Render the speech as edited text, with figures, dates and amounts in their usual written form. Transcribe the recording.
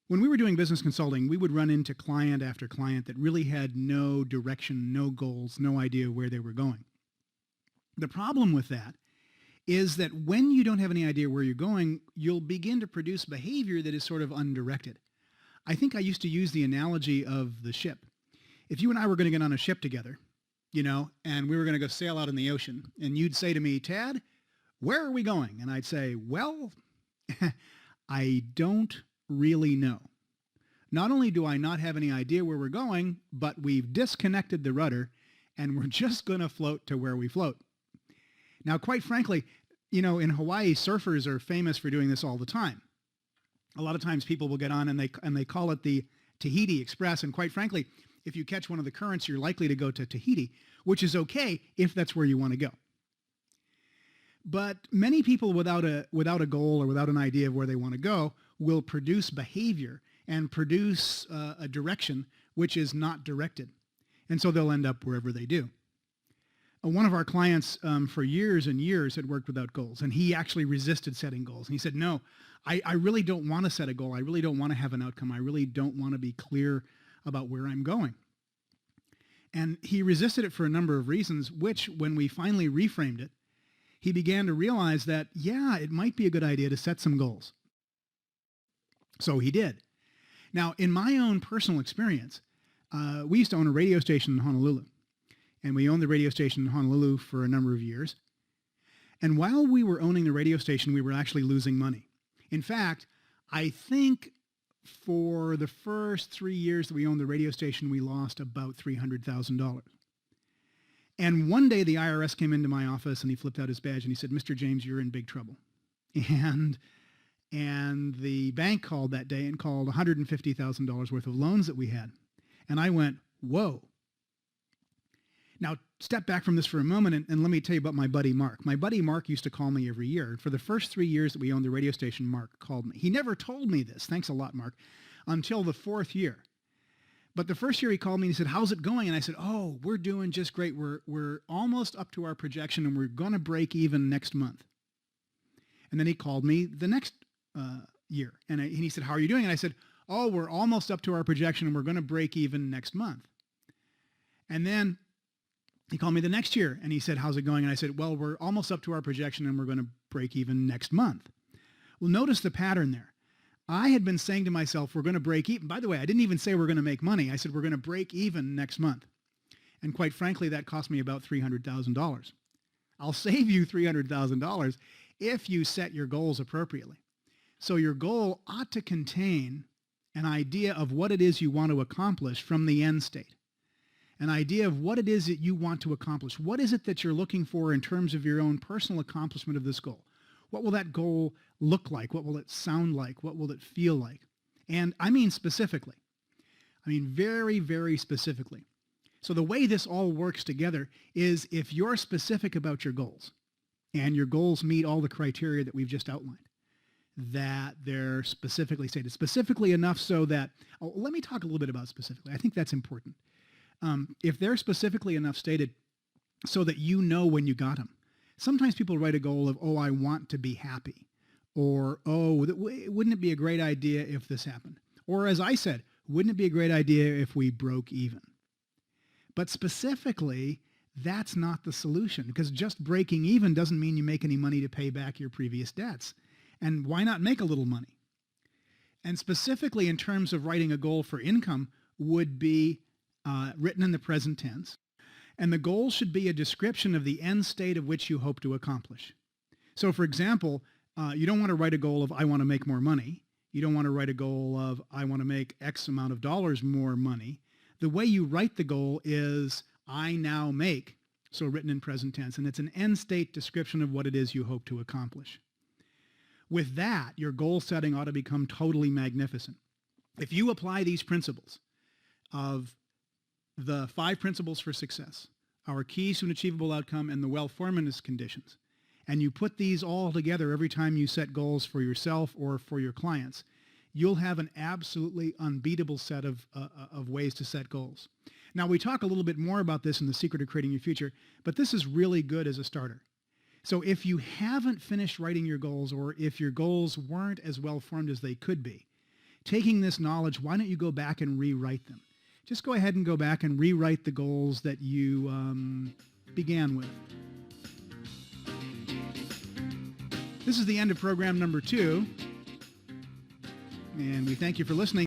When we were doing business consulting, we would run into client after client that really had no direction, no goals, no idea where they were going. The problem with that is that when you don't have any idea where you're going, you'll begin to produce behavior that is sort of undirected. I think I used to use the analogy of the ship. If you and I were going to get on a ship together, and we were going to go sail out in the ocean, and you'd say to me, Tad, where are we going? And I'd say, well, I don't really know. Not only do I not have any idea where we're going, but we've disconnected the rudder and we're just going to float to where we float. Now, quite frankly, in Hawaii, surfers are famous for doing this all the time. A lot of times people will get on and they call it the Tahiti Express. And quite frankly, if you catch one of the currents, you're likely to go to Tahiti, which is okay if that's where you want to go. But many people without a goal or without an idea of where they want to go will produce behavior and produce a direction which is not directed. And so they'll end up wherever they do. One of our clients for years and years had worked without goals, and he actually resisted setting goals. And he said, no, I really don't want to set a goal. I really don't want to have an outcome. I really don't want to be clear about where I'm going. And he resisted it for a number of reasons, which when we finally reframed it, he began to realize that, yeah, it might be a good idea to set some goals. So he did. Now, in my own personal experience, we used to own a radio station in Honolulu. And we owned the radio station in Honolulu for a number of years. And while we were owning the radio station, we were actually losing money. In fact, I think for the first 3 years that we owned the radio station, we lost about $300,000. And one day the IRS came into my office and he flipped out his badge and he said, Mr. James, you're in big trouble. And the bank called that day and called $150,000 worth of loans that we had. And I went, whoa. Now, step back from this for a moment and let me tell you about my buddy Mark. My buddy Mark used to call me every year. For the first 3 years that we owned the radio station, Mark called me. He never told me this, thanks a lot, Mark, until the 4th year. But the first year he called me and he said, how's it going? And I said, oh, we're doing just great. We're almost up to our projection and we're going to break even next month. And then he called me the next year and he said, how are you doing? And I said, oh, we're almost up to our projection and we're going to break even next month. And then he called me the next year and he said, how's it going? And I said, well, we're almost up to our projection and we're going to break even next month. Well, notice the pattern there. I had been saying to myself, we're going to break even. By the way, I didn't even say we're going to make money. I said, we're going to break even next month. And quite frankly, that cost me about $300,000. I'll save you $300,000 if you set your goals appropriately. So your goal ought to contain an idea of what it is you want to accomplish from the end state. An idea of what it is that you want to accomplish. What is it that you're looking for in terms of your own personal accomplishment of this goal? What will that goal look like? What will it sound like? What will it feel like? And I mean specifically. I mean very, very specifically. So the way this all works together is if you're specific about your goals and your goals meet all the criteria that we've just outlined, that they're specifically stated, specifically enough so that, let me talk a little bit about specifically. I think that's important. If they're specifically enough stated so that you know when you got them. Sometimes people write a goal of, oh, I want to be happy. Or, oh, wouldn't it be a great idea if this happened? Or as I said, wouldn't it be a great idea if we broke even? But specifically, that's not the solution because just breaking even doesn't mean you make any money to pay back your previous debts. And why not make a little money? And specifically in terms of writing a goal for income would be written in the present tense. And the goal should be a description of the end state of which you hope to accomplish. So for example, you don't want to write a goal of, I want to make more money. You don't want to write a goal of, I want to make X amount of dollars more money. The way you write the goal is, I now make, so written in present tense, and it's an end state description of what it is you hope to accomplish. With that, your goal setting ought to become totally magnificent. If you apply these principles of the 5 principles for success, our keys to an achievable outcome, and the well-formadness conditions, and you put these all together every time you set goals for yourself or for your clients, you'll have an absolutely unbeatable set of ways to set goals. Now, we talk a little bit more about this in The Secret of Creating Your Future, but this is really good as a starter. So if you haven't finished writing your goals or if your goals weren't as well formed as they could be, taking this knowledge, why don't you go back and rewrite them? Just go ahead and go back and rewrite the goals that you began with. This is the end of program number 2, and we thank you for listening.